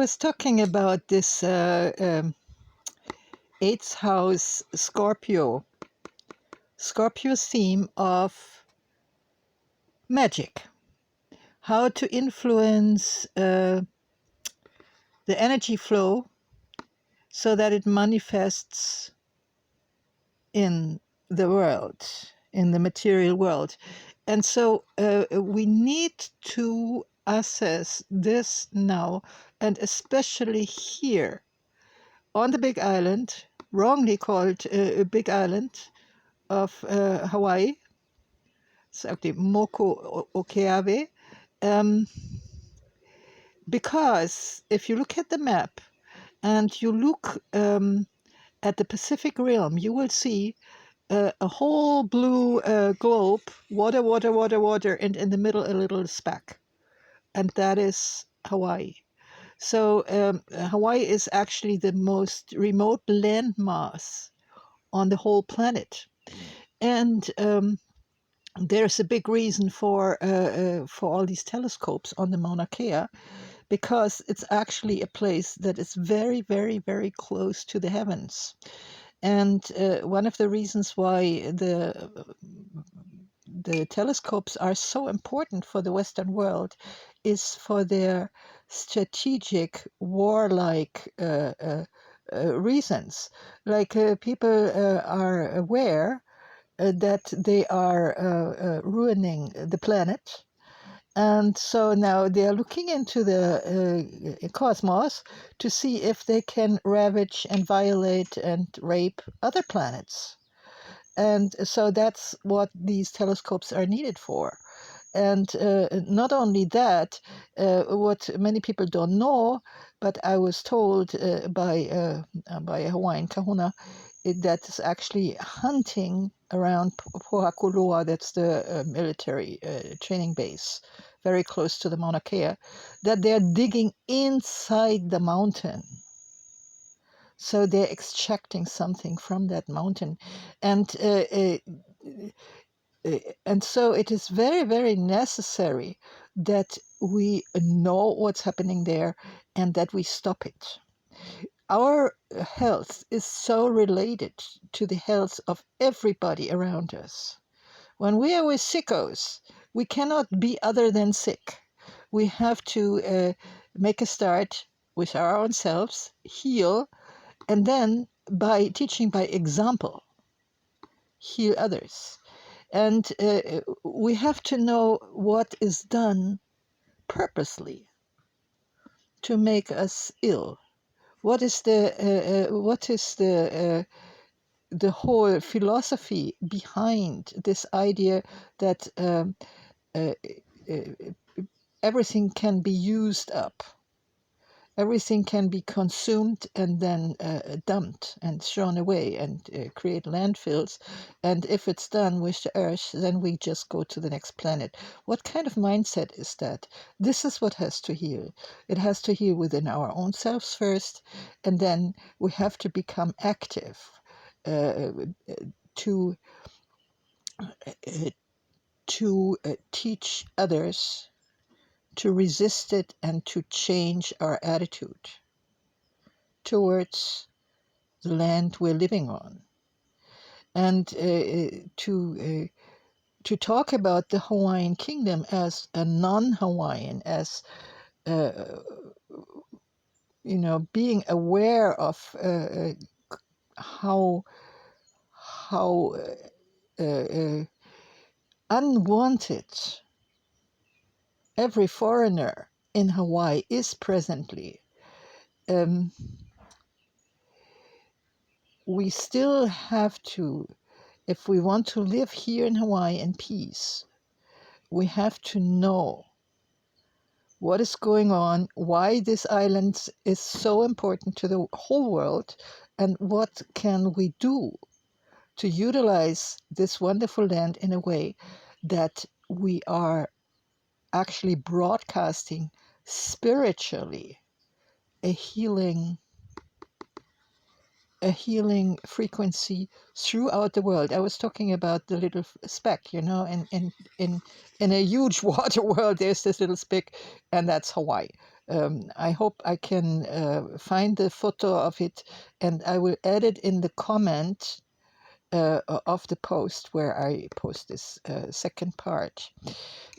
was talking about this eighth house Scorpio theme of magic, how to influence the energy flow so that it manifests in the world, in the material world. And so we need to assess this now, and especially here on the Big Island, wrongly called Big Island of Hawaii. It's actually Moku Okeawe. Because if you look at the map and you look at the Pacific Realm, you will see a whole blue globe, water, water, water, water, and in the middle a little speck. And that is Hawaii. So Hawaii is actually the most remote landmass on the whole planet. And there's a big reason for all these telescopes on the Mauna Kea, because it's actually a place that is very, very, very close to the heavens. And one of the reasons why the telescopes are so important for the Western world is for their strategic, warlike reasons. Like people are aware that they are ruining the planet. And so now they are looking into the cosmos to see if they can ravage and violate and rape other planets. And so that's what these telescopes are needed for. And not only that, what many people don't know, but I was told by a Hawaiian kahuna, that is actually hunting around Pohakuloa, that's the military training base, very close to the Mauna Kea, that they're digging inside the mountain. So they're extracting something from that mountain. And so it is very, very necessary that we know what's happening there and that we stop it. Our health is so related to the health of everybody around us. When we are with sickos, we cannot be other than sick. We have to make a start with our own selves, heal, and then by teaching by example, heal others. And we have to know what is done purposely to make us ill. What is the whole philosophy behind this idea that everything can be used up, everything can be consumed and then dumped and thrown away and create landfills, and if it's done with the earth, then we just go to the next planet? What kind of mindset is that? This is what has to heal. It has to heal within our own selves first, and then we have to become active to teach others to resist it and to change our attitude towards the land we're living on. And to talk about the Hawaiian kingdom as a non-Hawaiian, as being aware of how unwanted every foreigner in Hawaii is presently. We still have to, if we want to live here in Hawaii in peace, we have to know what is going on, why this island is so important to the whole world, and what can we do to utilize this wonderful land in a way that we are actually broadcasting spiritually a healing frequency throughout the world. I was talking about the little speck, in a huge water world, there's this little speck, and that's Hawaii. I hope I can find the photo of it, and I will add it in the comment of the post where I post this second part.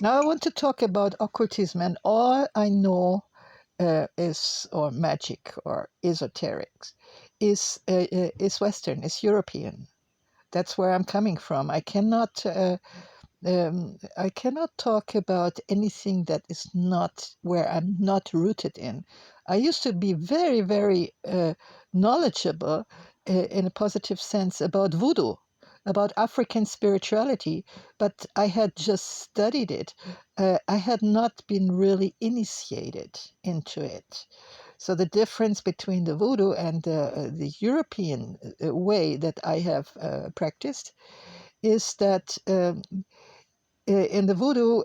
Now I want to talk about occultism, and all I know or magic or esoterics is Western, is European. That's where I'm coming from. I cannot talk about anything that is not where I'm not rooted in. I used to be very, very knowledgeable in a positive sense about voodoo, about African spirituality, but I had just studied it. I had not been really initiated into it. So the difference between the voodoo and the European way that I have practiced is that in the voodoo,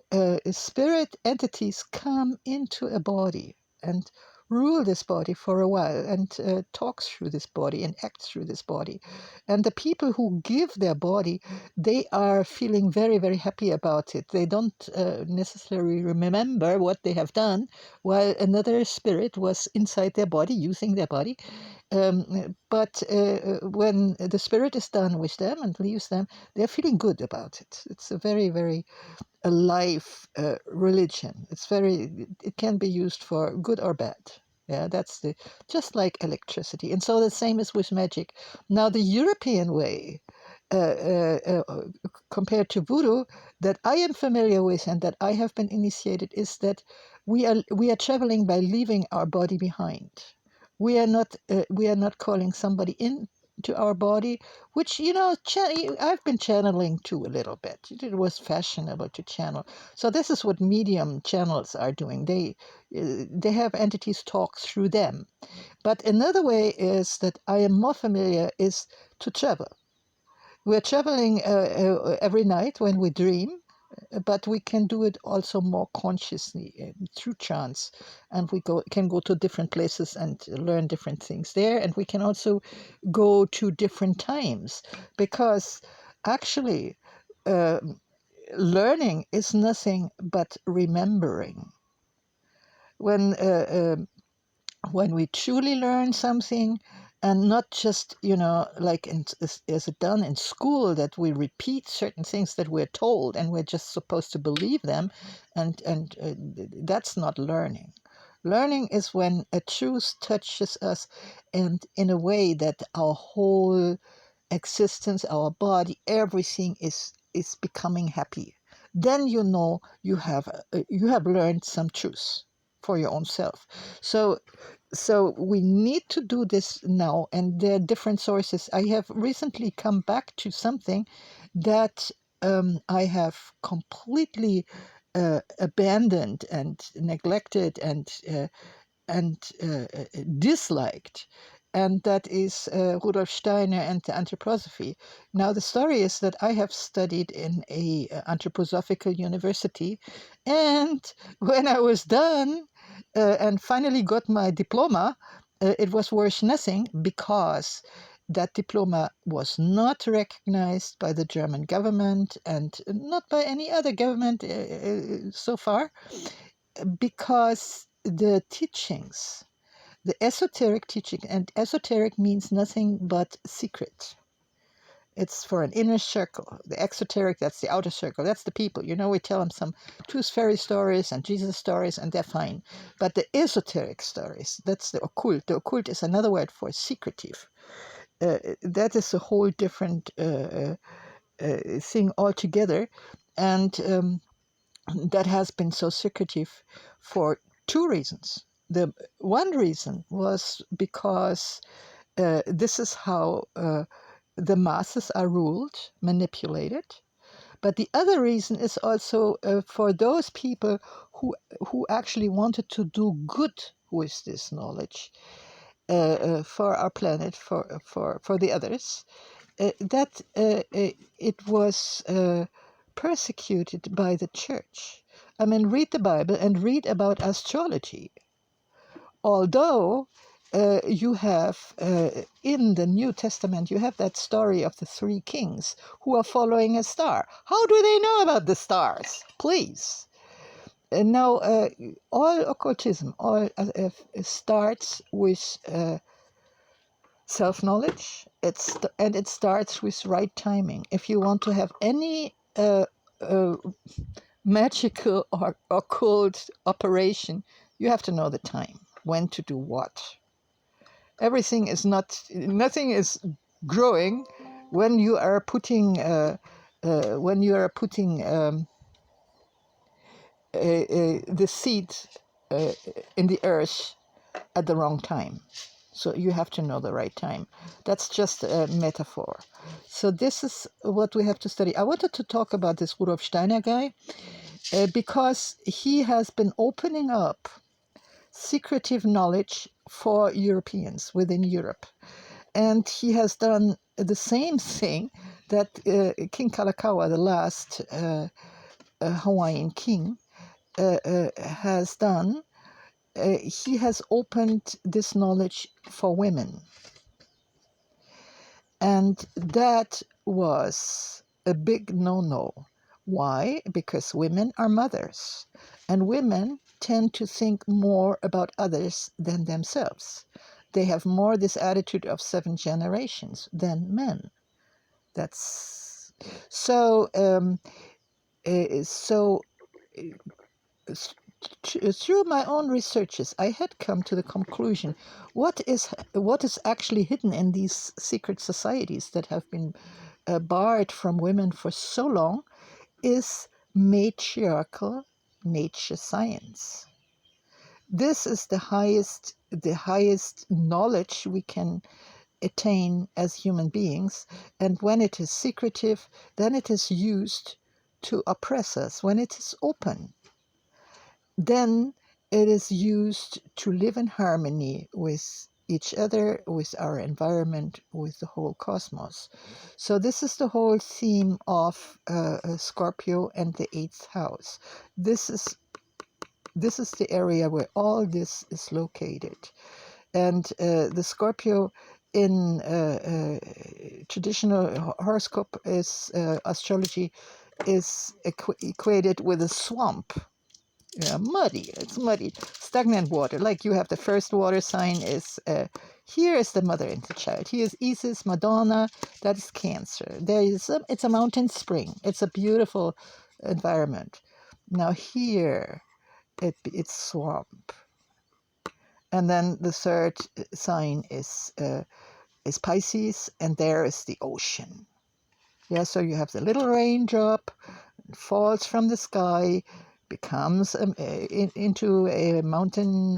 spirit entities come into a body and rule this body for a while and talk through this body and act through this body. And the people who give their body, they are feeling very, very happy about it. They don't necessarily remember what they have done, while another spirit was inside their body, using their body. But when the spirit is done with them and leaves them, they're feeling good about it. It's a very, very alive religion. It can be used for good or bad. Yeah, just like electricity. And so the same is with magic. Now, the European way, compared to voodoo, that I am familiar with and that I have been initiated, is that we are traveling by leaving our body behind. We are not calling somebody in to our body, which I've been channeling too a little bit. It was fashionable to channel, so this is what medium channels are doing. They have entities talk through them. But another way is that I am more familiar is to travel. We're traveling every night when we dream, but we can do it also more consciously through trance, and we can go to different places and learn different things there, and we can also go to different times, because actually uh, learning is nothing but remembering. When uh, uh, when we truly learn something, and not just like is it done in school, that we repeat certain things that we're told and we're just supposed to believe them, and that's not learning. Learning is when a truth touches us, and in a way that our whole existence, our body, everything is becoming happy. Then you have learned some truth for your own self. So we need to do this now, and there are different sources. I have recently come back to something that I have completely abandoned and neglected and disliked, and that is Rudolf Steiner and the anthroposophy. Now, the story is that I have studied in a anthroposophical university, and when I was done and finally got my diploma, it was worth nothing, because that diploma was not recognized by the German government and not by any other government so far, because the teachings, the esoteric teaching, and esoteric means nothing but secret. It's for an inner circle. The exoteric, that's the outer circle. That's the people. We tell them some tooth fairy stories and Jesus stories, and they're fine. But the esoteric stories, that's the occult. The occult is another word for secretive. That is a whole different thing altogether. And that has been so secretive for two reasons. The one reason was because this is how the masses are ruled, manipulated. But the other reason is also for those people who actually wanted to do good with this knowledge for our planet, for the others, that it was persecuted by the church. I mean, read the Bible and read about astrology. Although you have in the New Testament, you have that story of the three kings who are following a star. How do they know about the stars? Please. Now, all occultism starts with self-knowledge. And it starts with right timing. If you want to have any uh, magical or occult operation, you have to know the time, when to do what. Nothing is growing when you are putting the seed in the earth at the wrong time. So you have to know the right time. That's just a metaphor. So this is what we have to study. I wanted to talk about this Rudolf Steiner guy because he has been opening up secretive knowledge for Europeans within Europe. And he has done the same thing that King Kalakaua, the last Hawaiian king, has done. He has opened this knowledge for women. And that was a big no-no. Why? Because women are mothers, and women tend to think more about others than themselves. They have more this attitude of 7 generations than men. That's so. So through my own researches, I had come to the conclusion: what is actually hidden in these secret societies that have been barred from women for so long is matriarchal nature science. This is the highest knowledge we can attain as human beings, and when it is secretive, then it is used to oppress us. When it is open, then it is used to live in harmony with each other, with our environment, with the whole cosmos. So this is the whole theme of Scorpio and the 8th house. This is the area where all this is located. And the Scorpio in traditional horoscope is astrology is equated with a swamp. Yeah, muddy. It's muddy, stagnant water. Like you have the first water sign is here is the mother and the child. Here is Isis, Madonna. That is Cancer. It's a mountain spring. It's a beautiful environment. Now here, it's swamp, and then the third sign is Pisces, and there is the ocean. Yeah, so you have the little raindrop, falls from the sky, becomes into a mountain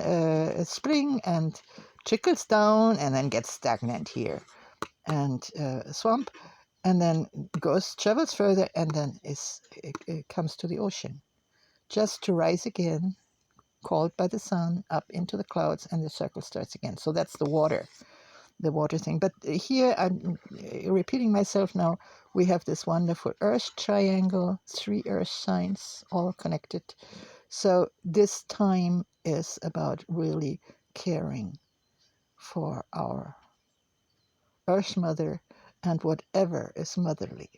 spring and trickles down and then gets stagnant here and swamp, and then travels further, and then it comes to the ocean, just to rise again, called by the sun up into the clouds, and the circle starts again. So that's the water thing. But here, I'm repeating myself now, we have this wonderful earth triangle, 3 earth signs, all connected. So this time is about really caring for our earth mother and whatever is motherly.